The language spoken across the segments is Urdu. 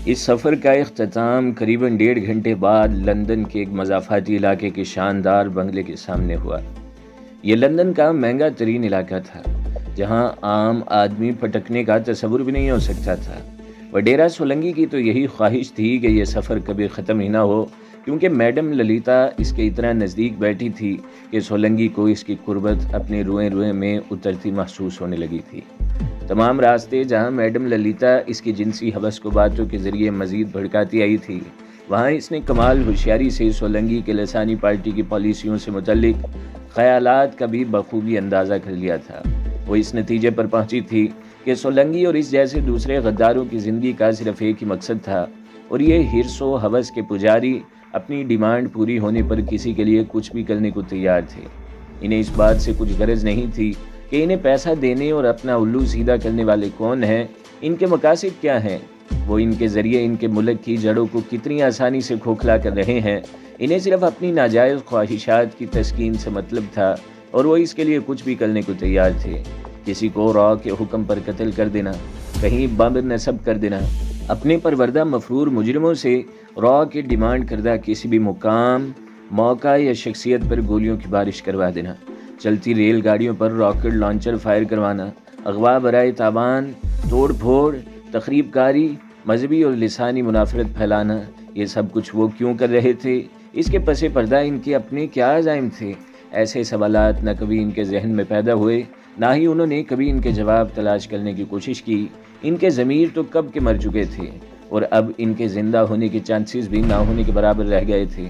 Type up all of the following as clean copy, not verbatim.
اس سفر کا اختتام قریباً 1.5 گھنٹے بعد لندن کے ایک مضافاتی علاقے کے شاندار بنگلے کے سامنے ہوا۔ یہ لندن کا مہنگا ترین علاقہ تھا، جہاں عام آدمی پھٹکنے کا تصور بھی نہیں ہو سکتا تھا۔ وڈیرا سولنگی کی تو یہی خواہش تھی کہ یہ سفر کبھی ختم ہی نہ ہو، کیونکہ میڈم للیتا اس کے اتنا نزدیک بیٹھی تھی کہ سولنگی کو اس کی قربت اپنے روئیں روئیں میں اترتی محسوس ہونے لگی تھی۔ تمام راستے جہاں میڈم للیتا اس کی جنسی حوث کو باتوں کے ذریعے مزید بھڑکاتی آئی تھی، وہاں اس نے کمال ہوشیاری سے سولنگی کے لسانی پارٹی کی پالیسیوں سے متعلق خیالات کا بھی بخوبی اندازہ کر لیا تھا۔ وہ اس نتیجے پر پہنچی تھی کہ سولنگی اور اس جیسے دوسرے غداروں کی زندگی کا صرف ایک ہی مقصد تھا، اور یہ ہرس و ہوس کے پجاری اپنی ڈیمانڈ پوری ہونے پر کسی کے لیے کچھ بھی کرنے کو تیار تھے۔ انہیں اس بات سے کچھ غرض نہیں تھی کہ انہیں پیسہ دینے اور اپنا الو سیدھا کرنے والے کون ہیں، ان کے مقاصد کیا ہیں، وہ ان کے ذریعے ان کے ملک کی جڑوں کو کتنی آسانی سے کھوکھلا کر رہے ہیں۔ انہیں صرف اپنی ناجائز خواہشات کی تسکین سے مطلب تھا، اور وہ اس کے لیے کچھ بھی کرنے کو تیار تھے۔ کسی کو را کے حکم پر قتل کر دینا، کہیں بم نصب کر دینا، اپنے پروردہ مفرور مجرموں سے را کے ڈیمانڈ کردہ کسی بھی مقام، موقع یا شخصیت پر گولیوں کی بارش کروا دینا، چلتی ریل گاڑیوں پر راکٹ لانچر فائر کروانا، اغوا برائے تاوان، توڑ پھوڑ، تخریب کاری، مذہبی اور لسانی منافرت پھیلانا، یہ سب کچھ وہ کیوں کر رہے تھے؟ اس کے پس پردہ ان کے اپنے کیا عزائم تھے؟ ایسے سوالات نہ کبھی ان کے ذہن میں پیدا ہوئے، نہ ہی انہوں نے کبھی ان کے جواب تلاش کرنے کی کوشش کی۔ ان کے ضمیر تو کب کے مر چکے تھے، اور اب ان کے زندہ ہونے کے چانسز بھی نہ ہونے کے برابر رہ گئے تھے۔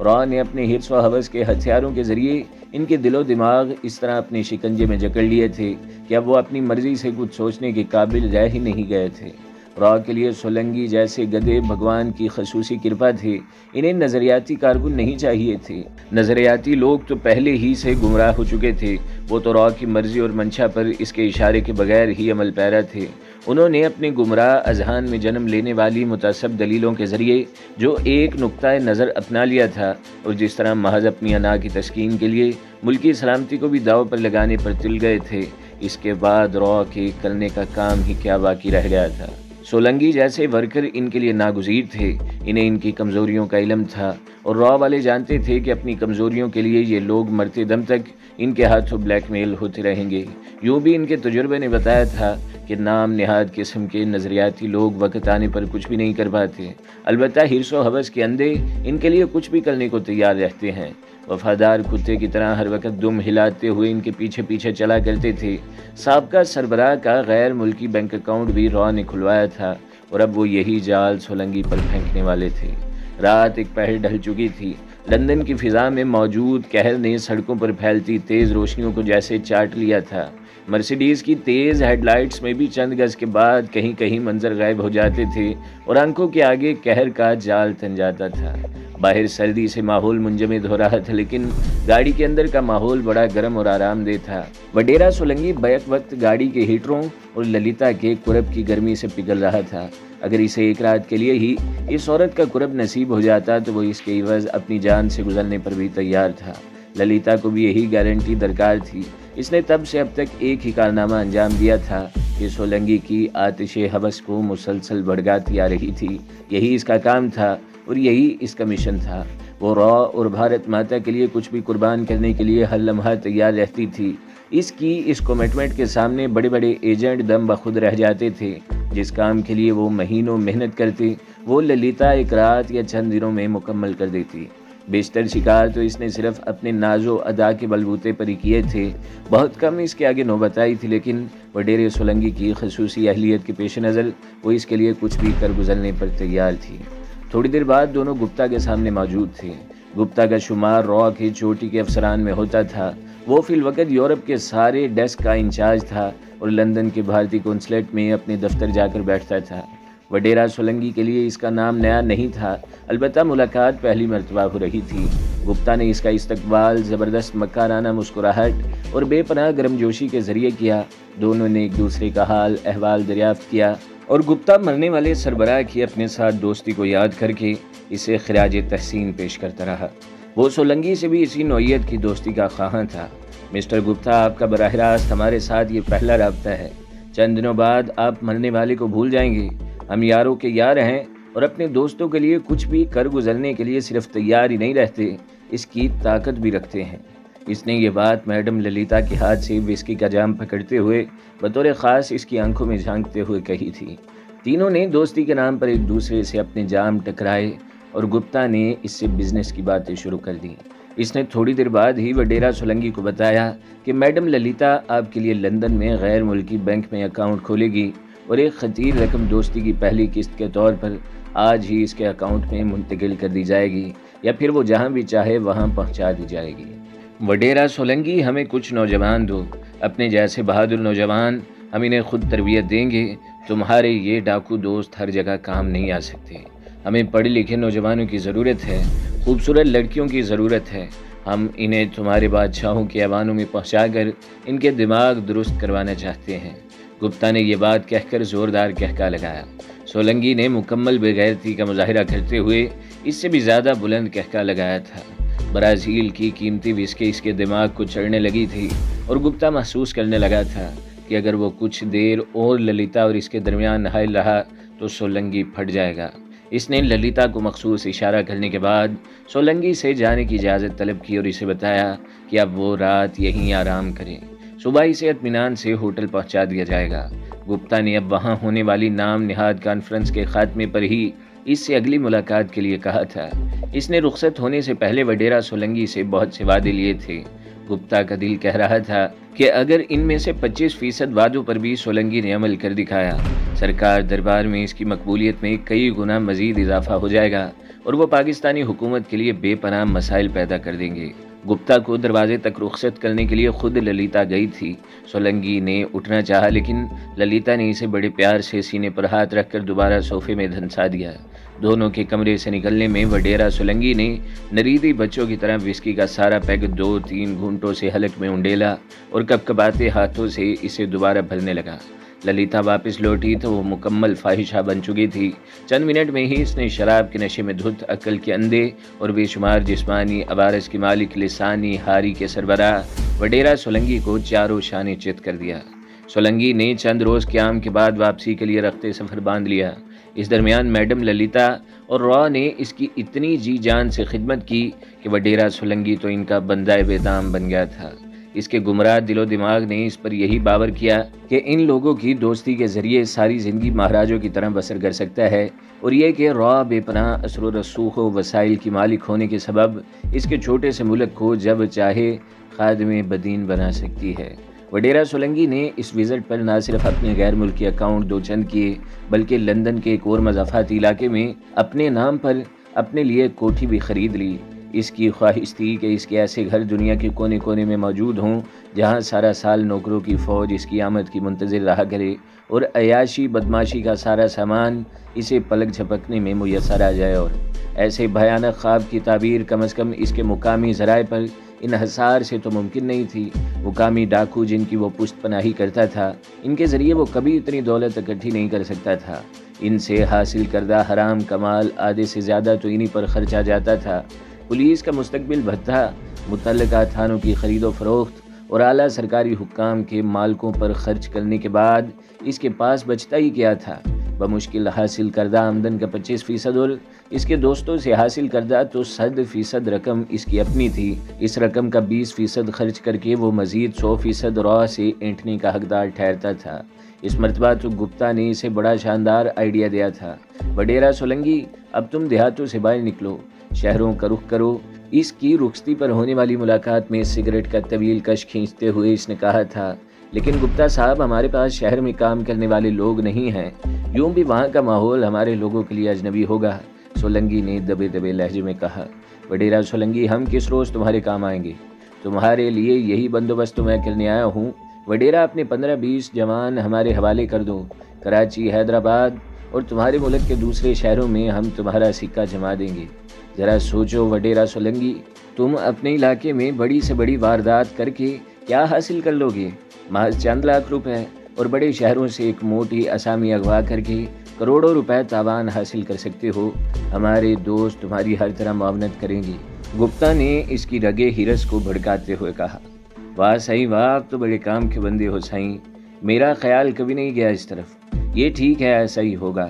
را نے اپنے حرص و ہوس کے ہتھیاروں کے ذریعے ان کے دل و دماغ اس طرح اپنے شکنجے میں جکڑ لیے تھے کہ اب وہ اپنی مرضی سے کچھ سوچنے کے قابل رہ ہی نہیں گئے تھے۔ را کے لیے سولنگی جیسے گدھے بھگوان کی خصوصی کرپا تھے، انہیں نظریاتی کارکن نہیں چاہیے تھے۔ نظریاتی لوگ تو پہلے ہی سے گمراہ ہو چکے تھے، وہ تو را کی مرضی اور منشا پر اس کے اشارے کے بغیر ہی عمل پیرا تھے۔ انہوں نے اپنے گمراہ اذہان میں جنم لینے والی متعصب دلیلوں کے ذریعے جو ایک نقطۂ نظر اپنا لیا تھا، اور جس طرح محض اپنی انا کی تسکین کے لیے ملکی سلامتی کو بھی داؤ پر لگانے پر تل گئے تھے، اس کے بعد را کے کرنے کا کام ہی کیا باقی رہ گیا تھا؟ سولنگی جیسے ورکر ان کے لیے ناگزیر تھے، انہیں ان کی کمزوریوں کا علم تھا، اور را والے جانتے تھے کہ اپنی کمزوریوں کے لیے یہ لوگ مرتے دم تک ان کے ہاتھوں بلیک میل ہوتے رہیں گے۔ یوں بھی ان کے تجربے نے بتایا تھا کہ نام نہاد قسم کے نظریاتی لوگ وقت آنے پر کچھ بھی نہیں کر پاتے، البتہ حرص و ہوس کے اندھے ان کے لیے کچھ بھی کرنے کو تیار رہتے ہیں۔ وفادار کتے کی طرح ہر وقت دم ہلاتے ہوئے ان کے پیچھے پیچھے چلا کرتے تھے۔ سابقہ سربراہ کا غیر ملکی بینک اکاؤنٹ بھی را نے کھلوایا تھا، اور اب وہ یہی جال سولنگی پر پھینکنے والے تھے۔ رات ایک پہر ڈھل چکی تھی۔ لندن کی فضا میں موجود قہر نے سڑکوں پر پھیلتی تیز روشنیوں کو جیسے چاٹ لیا تھا۔ مرسیڈیز کی تیز ہیڈ لائٹس میں بھی چند گز کے بعد کہیں کہیں منظر غائب ہو جاتے تھے، اور آنکھوں کے آگے قہر کا جال تن جاتا تھا۔ باہر سردی سے ماحول منجمد ہو رہا تھا، لیکن گاڑی کے اندر کا ماحول بڑا گرم اور آرام دہ تھا۔ وڈیرا سولنگی بیک وقت گاڑی کے ہیٹروں اور للیتا کے کرب کی گرمی سے پگھل رہا تھا۔ اگر اسے ایک رات کے لیے ہی اس عورت کا کرب نصیب ہو جاتا تو وہ اس کے عوض اپنی جان سے گزرنے پر بھی تیار تھا۔ للیتا کو بھی یہی گارنٹی درکار تھی۔ اس نے تب سے اب تک ایک ہی کارنامہ انجام دیا تھا کہ سولنگی کی آتش ہوس کو مسلسل بھڑکاتی آ رہی تھی۔ یہی اس کا کام تھا، اور یہی اس کا مشن تھا۔ وہ را اور بھارت ماتا کے لیے کچھ بھی قربان کرنے کے لیے ہر لمحہ تیار رہتی تھی۔ اس کی اس کمٹمنٹ کے سامنے بڑے بڑے ایجنٹ دم بخود رہ جاتے تھے۔ جس کام کے لیے وہ مہینوں محنت کرتے، وہ للیتا ایک رات یا چند دنوں میں مکمل کر دیتی۔ بیشتر شکار تو اس نے صرف اپنے ناز و ادا کے بلبوتے پر ہی کیے تھے، بہت کم اس کے آگے نوبت آئی تھی، لیکن وڈیرے سولنگی کی خصوصی اہلیت کے پیش نظر وہ اس کے لیے کچھ بھی کر گزرنے پر تیار تھی۔ تھوڑی دیر بعد دونوں گپتا کے سامنے موجود تھے۔ گپتا کا شمار را کی چوٹی کے افسران میں ہوتا تھا۔ وہ فی الوقت یورپ کے سارے ڈیسک کا انچارج تھا، اور لندن کے بھارتی قونصلیٹ میں اپنے دفتر جا کر بیٹھتا تھا۔ وڈیرا سولنگی کے لیے اس کا نام نیا نہیں تھا، البتہ ملاقات پہلی مرتبہ ہو رہی تھی۔ گپتا نے اس کا استقبال زبردست مکارانہ مسکراہٹ اور بے پناہ گرمجوشی کے ذریعے کیا۔ دونوں نے ایک دوسرے کا حال احوال دریافت کیا، اور گپتا مرنے والے سربراہ کی اپنے ساتھ دوستی کو یاد کر کے اسے خراج تحسین پیش کرتا رہا۔ وہ سولنگی سے بھی اسی نوعیت کی دوستی کا خواہاں تھا۔ مسٹر گپتا، آپ کا براہ راست ہمارے ساتھ یہ پہلا رابطہ ہے۔ چند دنوں بعد آپ مرنے والے کو بھول جائیں گے۔ ہم یاروں کے یار ہیں، اور اپنے دوستوں کے لیے کچھ بھی کر گزرنے کے لیے صرف تیار ہی نہیں رہتے، اس کی طاقت بھی رکھتے ہیں۔ اس نے یہ بات میڈم للیتا کے ہاتھ سے وسکی کا جام پکڑتے ہوئے بطور خاص اس کی آنکھوں میں جھانکتے ہوئے کہی تھی۔ تینوں نے دوستی کے نام پر ایک دوسرے سے اپنے جام ٹکرائے اور گپتا نے اس سے بزنس کی باتیں شروع کر دیں۔ اس نے تھوڑی دیر بعد ہی وڈیرا سولنگی کو بتایا کہ میڈم للیتا آپ کے لیے لندن میں غیر ملکی بینک میں اکاؤنٹ کھولے گی اور ایک خطیر رقم دوستی کی پہلی قسط کے طور پر آج ہی اس کے اکاؤنٹ میں منتقل کر دی جائے گی، یا پھر وہ جہاں بھی چاہے وہاں پہنچا دی جائے گی۔ وڈیرا سولنگی، ہمیں کچھ نوجوان دو، اپنے جیسے بہادر نوجوان، ہم انہیں خود تربیت دیں گے۔ تمہارے یہ ڈاکو دوست ہر جگہ کام نہیں آ سکتے، ہمیں پڑھے لکھے نوجوانوں کی ضرورت ہے، خوبصورت لڑکیوں کی ضرورت ہے۔ ہم انہیں تمہارے بادشاہوں کے ایوانوں میں پہنچا کر ان کے دماغ درست کروانا چاہتے ہیں۔ گپتا نے یہ بات کہہ کر زوردار کہکا لگایا۔ سولنگی نے مکمل بے غیرتی کا مظاہرہ کرتے ہوئے اس سے بھی زیادہ بلند کہکا لگایا تھا۔ برازیل کی قیمتی وسکی اس کے دماغ کو چڑھنے لگی تھی اور گپتا محسوس کرنے لگا تھا کہ اگر وہ کچھ دیر اور للیتا اور اس کے درمیان حائل رہا تو سولنگی پھٹ جائے گا۔ اس نے للیتا کو مخصوص اشارہ کرنے کے بعد سولنگی سے جانے کی اجازت طلب کی اور اسے بتایا کہ اب وہ رات یہیں آرام کریں، صبح اسے اطمینان سے ہوٹل پہنچا دیا جائے گا۔ گپتا نے اب وہاں ہونے والی نام نہاد کانفرنس کے خاتمے پر ہی اس سے اگلی ملاقات کے لیے کہا تھا۔ اس نے رخصت ہونے سے پہلے وڈیرا سولنگی سے بہت سے وعدے لیے تھے۔ گپتا کا دل کہہ رہا تھا کہ اگر ان میں سے 25% وعدوں پر بھی سولنگی نے عمل کر دکھایا، سرکار دربار میں اس کی مقبولیت میں کئی گنا مزید اضافہ ہو جائے گا اور وہ پاکستانی حکومت کے لیے بے پناہ مسائل پیدا کر دیں گے۔ گپتا کو دروازے تک رخصت کرنے کے لیے خود للیتا گئی تھی۔ سولنگی نے اٹھنا چاہا لیکن للیتا نے اسے بڑے پیار سے سینے پر ہاتھ رکھ کر دوبارہ صوفے میں دھنسا دیا۔ دونوں کے کمرے سے نکلنے میں وڈیرا سولنگی نے نریدی بچوں کی طرح وسکی کا سارا پیگ 2-3 گھونٹوں سے حلق میں انڈیلا اور کپکپاتے ہاتھوں سے اسے دوبارہ بھرنے لگا۔ للیتا واپس لوٹی تو وہ مکمل فاحشہ بن چکی تھی۔ چند منٹ میں ہی اس نے شراب کے نشے میں دھت، عقل کے اندھے اور بے شمار جسمانی عوارض کی مالک لسانی ہاری کے سربراہ وڈیرا سولنگی کو چاروں شانے چت کر دیا۔ سولنگی نے چند روز قیام کے بعد واپسی کے لیے رخت سفر باندھ لیا۔ اس درمیان میڈم للیتا اور را نے اس کی اتنی جی جان سے خدمت کی کہ وڈیرا سولنگی تو ان کا بندہ بے دام بن گیا تھا۔ اس کے گمراہ دل و دماغ نے اس پر یہی باور کیا کہ ان لوگوں کی دوستی کے ذریعے ساری زندگی مہاراجوں کی طرح بسر کر سکتا ہے، اور یہ کہ را بے پناہ اثر و رسوخ و وسائل کی مالک ہونے کے سبب اس کے چھوٹے سے ملک کو جب چاہے خادم بدین بنا سکتی ہے۔ وڈیرا سولنگی نے اس وزٹ پر نہ صرف اپنے غیر ملکی اکاؤنٹ 2 چند کیے بلکہ لندن کے ایک اور مضافاتی علاقے میں اپنے نام پر اپنے لیے کوٹھی بھی خرید لی۔ اس کی خواہش تھی کہ اس کے ایسے گھر دنیا کے کونے کونے میں موجود ہوں جہاں سارا سال نوکروں کی فوج اس کی آمد کی منتظر رہا کرے اور عیاشی بدماشی کا سارا سامان اسے پلک جھپکنے میں میسر آ جائے، اور ایسے بھیانک خواب کی تعبیر کم از کم اس کے مقامی ذرائع پر انحصار سے تو ممکن نہیں تھی۔ مقامی ڈاکو جن کی وہ پشت پناہی کرتا تھا، ان کے ذریعے وہ کبھی اتنی دولت اکٹھی نہیں کر سکتا تھا۔ ان سے حاصل کردہ حرام کمال آدھے سے زیادہ تو انہی پر خرچا جاتا تھا۔ پولیس کا مستقبل بھتہ، متعلقہ تھانوں کی خرید و فروخت اور اعلیٰ سرکاری حکام کے مالکوں پر خرچ کرنے کے بعد اس کے پاس بچتا ہی کیا تھا؟ بمشکل حاصل کردہ آمدن کا 25% اور اس کے دوستوں سے حاصل کردہ تو 100% رقم اس کی اپنی تھی۔ اس رقم کا 20% خرچ کر کے وہ مزید 100% راہ سے اینٹھنے کا حقدار ٹھہرتا تھا۔ اس مرتبہ تو گپتا نے اسے بڑا شاندار آئیڈیا دیا تھا۔ وڈیرا سولنگی، اب تم دیہاتوں سے باہر نکلو، شہروں کا رخ کرو۔ اس کی رخصتی پر ہونے والی ملاقات میں سگریٹ کا طویل کش کھینچتے ہوئے اس نے کہا تھا، لیکن گپتا صاحب، ہمارے پاس شہر میں کام کرنے والے لوگ نہیں ہیں، یوں بھی وہاں کا ماحول ہمارے لوگوں کے لیے اجنبی ہوگا۔ سولنگی نے دبے دبے لہجے میں کہا۔ وڈیرا سولنگی، ہم کس روز تمہارے کام آئیں گے؟ تمہارے لیے یہی بندوبست میں کرنے آیا ہوں۔ وڈیرا، اپنے 15-20 جوان ہمارے حوالے کر دو۔ کراچی، حیدرآباد اور تمہارے ملک کے دوسرے شہروں میں ہم تمہارا سکہ جما دیں گے۔ ذرا سوچو وڈیرا سولنگی، تم اپنے علاقے میں بڑی سے بڑی واردات کر کے کیا حاصل کر لو گے؟ محض چند لاکھ روپے، اور بڑے شہروں سے ایک موٹی اسامی اغوا کر کے کروڑوں روپے تاوان حاصل کر سکتے ہو۔ ہمارے دوست تمہاری ہر طرح معاونت کریں گے۔ گپتا نے اس کی رگے ہرس کو بھڑکاتے ہوئے کہا۔ واہ سائیں واہ، آپ تو بڑے کام کے بندے ہو سائیں، میرا خیال کبھی نہیں گیا اس طرف۔ یہ ٹھیک ہے، ایسا ہی ہوگا۔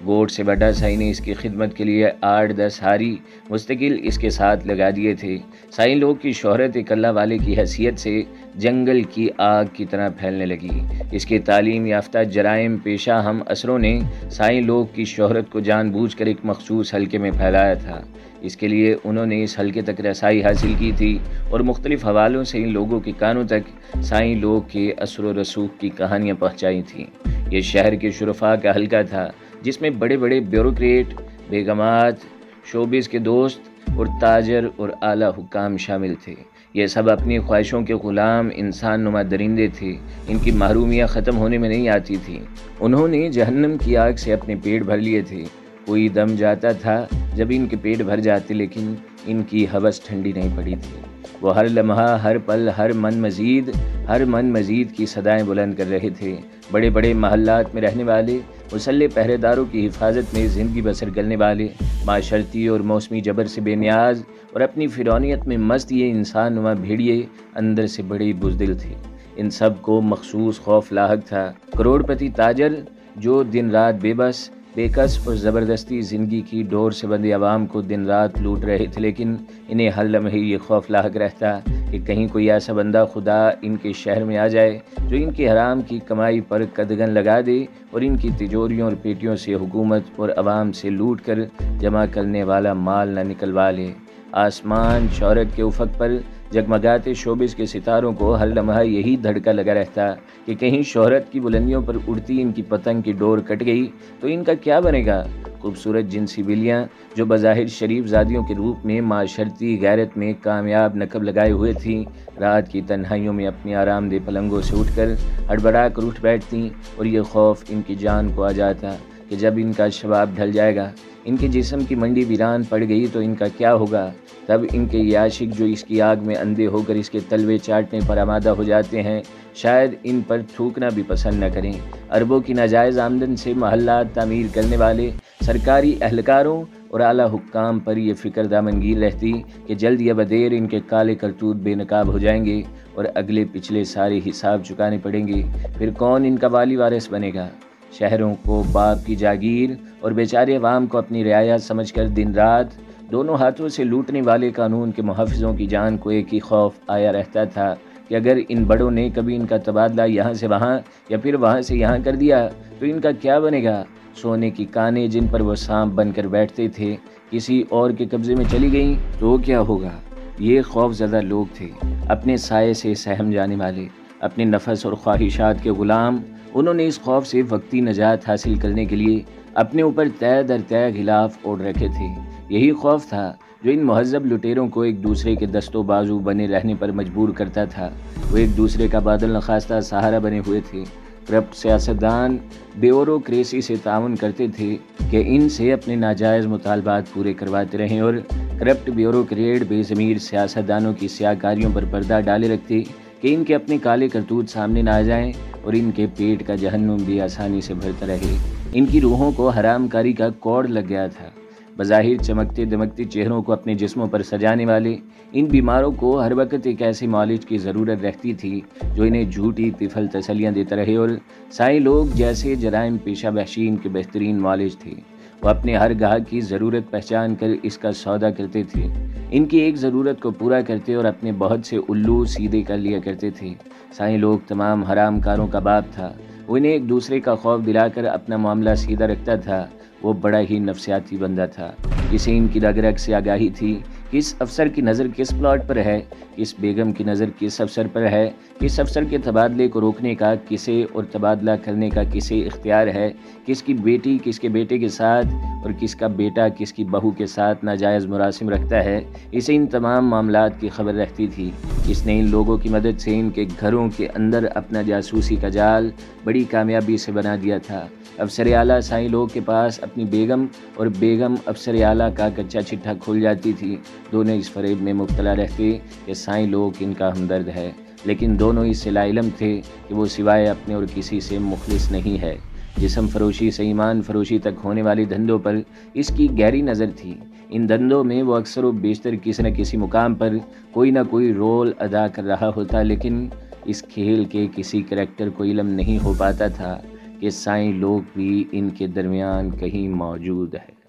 گوٹ سے بڑا سائی نے اس کی خدمت کے لیے 8-10 ہاری مستقل اس کے ساتھ لگا دیے تھے۔ سائی لوگ کی شہرت ایک اللہ والے کی حیثیت سے جنگل کی آگ کی طرح پھیلنے لگی۔ اس کے تعلیم یافتہ جرائم پیشہ ہم اثروں نے سائی لوگ کی شہرت کو جان بوجھ کر ایک مخصوص حلقے میں پھیلایا تھا۔ اس کے لیے انہوں نے اس حلقے تک رسائی حاصل کی تھی اور مختلف حوالوں سے ان لوگوں کے کانوں تک سائی لوگ کے اثر و رسوخ کی کہانیاں پہنچائی تھیں۔ یہ شہر کے شرفاء کا حلقہ تھا جس میں بڑے بڑے بیوروکریٹ، بیگمات، شوبز کے دوست اور تاجر اور اعلیٰ حکام شامل تھے۔ یہ سب اپنی خواہشوں کے غلام انسان نما درندے تھے۔ ان کی محرومیاں ختم ہونے میں نہیں آتی تھیں۔ انہوں نے جہنم کی آگ سے اپنے پیٹ بھر لیے تھے۔ کوئی دم جاتا تھا جب ان کے پیٹ بھر جاتے، لیکن ان کی ہوس ٹھنڈی نہیں پڑی تھی۔ وہ ہر لمحہ، ہر پل، ہر من مزید کی صدائیں بلند کر رہے تھے۔ بڑے بڑے محلات میں رہنے والے، مسلح پہرے داروں کی حفاظت میں زندگی بسر کرنے والے، معاشرتی اور موسمی جبر سے بے نیاز اور اپنی فرعونیت میں مست یہ انسان نما بھیڑیے اندر سے بڑے بزدل تھے۔ ان سب کو مخصوص خوف لاحق تھا۔ کروڑ پتی تاجر جو دن رات بے بس، بے کس اور زبردستی زندگی کی ڈور سے بندی عوام کو دن رات لوٹ رہے تھے، لیکن انہیں ہر لمحے یہ خوف لاحق رہتا کہ کہیں کوئی ایسا بندہ خدا ان کے شہر میں آ جائے جو ان کی حرام کی کمائی پر قدغن لگا دے اور ان کی تجوریوں اور پیٹیوں سے حکومت اور عوام سے لوٹ کر جمع کرنے والا مال نہ نکلوا لے۔ آسمان شہرت کے افق پر جگمگاتے شوبز کے ستاروں کو ہر لمحہ یہی دھڑکا لگا رہتا کہ کہیں شہرت کی بلندیوں پر اڑتی ان کی پتنگ کی ڈور کٹ گئی تو ان کا کیا بنے گا۔ خوبصورت جنسی بلیاں جو بظاہر شریف زادیوں کے روپ میں معاشرتی غیرت میں کامیاب نقب لگائے ہوئے تھیں، رات کی تنہائیوں میں اپنی آرام دہ پلنگوں سے اٹھ کر ہڑبڑا کر اٹھ بیٹھتیں، اور یہ خوف ان کی جان کو آ جاتا کہ جب ان کا شباب ڈھل جائے گا، ان کے جسم کی منڈی ویران پڑ گئی تو ان کا کیا ہوگا۔ تب ان کے یہ عاشق جو اس کی آگ میں اندھے ہو کر اس کے تلوے چاٹنے پر آمادہ ہو جاتے ہیں، شاید ان پر تھوکنا بھی پسند نہ کریں۔ اربوں کی ناجائز آمدن سے محلات تعمیر کرنے والے سرکاری اہلکاروں اور اعلیٰ حکام پر یہ فکر دامنگیر رہتی کہ جلد یا بدیر ان کے کالے کرتوت بے نقاب ہو جائیں گے اور اگلے پچھلے سارے حساب چکانے پڑیں گے۔ پھر کون ان کا والی وارث بنے گا؟ شہروں کو باپ کی جاگیر اور بیچارے عوام کو اپنی رعایا سمجھ کر دن رات دونوں ہاتھوں سے لوٹنے والے قانون کے محافظوں کی جان کو ایک ہی خوف آیا رہتا تھا کہ اگر ان بڑوں نے کبھی ان کا تبادلہ یہاں سے وہاں یا پھر وہاں سے یہاں کر دیا تو ان کا کیا بنے گا۔ سونے کی کانیں جن پر وہ سانپ بن کر بیٹھتے تھے کسی اور کے قبضے میں چلی گئیں تو کیا ہوگا۔ یہ خوف زدہ لوگ تھے، اپنے سائے سے سہم جانے والے، اپنے نفس اور خواہشات کے غلام۔ انہوں نے اس خوف سے وقتی نجات حاصل کرنے کے لیے اپنے اوپر طے در طے غلاف اوڑھ رکھے تھے۔ یہی خوف تھا جو ان مہذب لٹیروں کو ایک دوسرے کے دست و بازو بنے رہنے پر مجبور کرتا تھا۔ وہ ایک دوسرے کا بادل نخواستہ سہارا بنے ہوئے تھے۔ کرپٹ سیاستدان بیوروکریسی سے تعاون کرتے تھے کہ ان سے اپنے ناجائز مطالبات پورے کرواتے رہیں، اور کرپٹ بیوروکریٹ بے ضمیر سیاستدانوں کی سیاہ کاریوں پر پردہ ڈالے رکھتے کہ ان کے اپنے کالے کرتوت سامنے نہ آ جائیں اور ان کے پیٹ کا جہنم بھی آسانی سے بھرتا رہے۔ ان کی روحوں کو حرام کاری کا کوڑ لگ گیا تھا۔ بظاہر چمکتے دمکتے چہروں کو اپنے جسموں پر سجانے والے ان بیماروں کو ہر وقت ایک ایسے معالج کی ضرورت رہتی تھی جو انہیں جھوٹی طفل تسلیاں دیتا رہے، اور سائیں لوگ جیسے جرائم پیشہ وحشی ان کے بہترین معالج تھے۔ وہ اپنے ہر گاہک کی ضرورت پہچان کر اس کا سودا کرتے تھے، ان کی ایک ضرورت کو پورا کرتے اور اپنے بہت سے الو سیدھے کر لیا کرتے تھے۔ سائیں لوگ تمام حرام کاروں کا باپ تھا۔ وہ انہیں ایک دوسرے کا خوف دلا کر اپنا معاملہ سیدھا رکھتا تھا۔ وہ بڑا ہی نفسیاتی بندہ تھا۔ اسے ان کی رگ رگ سے آگاہی تھی کس افسر کی نظر کس پلاٹ پر ہے، کس بیگم کی نظر کس افسر پر ہے، کس افسر کے تبادلے کو روکنے کا کسے اور تبادلہ کرنے کا کسے اختیار ہے، کس کی بیٹی کس کے بیٹے کے ساتھ اور کس کا بیٹا کس کی بہو کے ساتھ ناجائز مراسم رکھتا ہے۔ اسے ان تمام معاملات کی خبر رہتی تھی۔ اس نے ان لوگوں کی مدد سے ان کے گھروں کے اندر اپنا جاسوسی کا جال بڑی کامیابی سے بنا دیا تھا۔ افسر اعلیٰ سائیں لوگ کے پاس اپنی بیگم اور بیگم افسر اعلیٰ کا کچا چٹھا کھول جاتی تھی۔ دونوں اس فریب میں مبتلا رہتے کہ سائیں لوگ ان کا ہمدرد ہے، لیکن دونوں اس سے لا علم تھے کہ وہ سوائے اپنے اور کسی سے مخلص نہیں ہے۔ جسم فروشی سے ایمان فروشی تک ہونے والی دھندوں پر اس کی گہری نظر تھی۔ ان دھندوں میں وہ اکثر و بیشتر کسی نہ کسی مقام پر کوئی نہ کوئی رول ادا کر رہا ہوتا، لیکن اس کھیل کے کسی کریکٹر کو علم نہیں ہو پاتا تھا کہ عیسائی لوگ بھی ان کے درمیان کہیں موجود ہے۔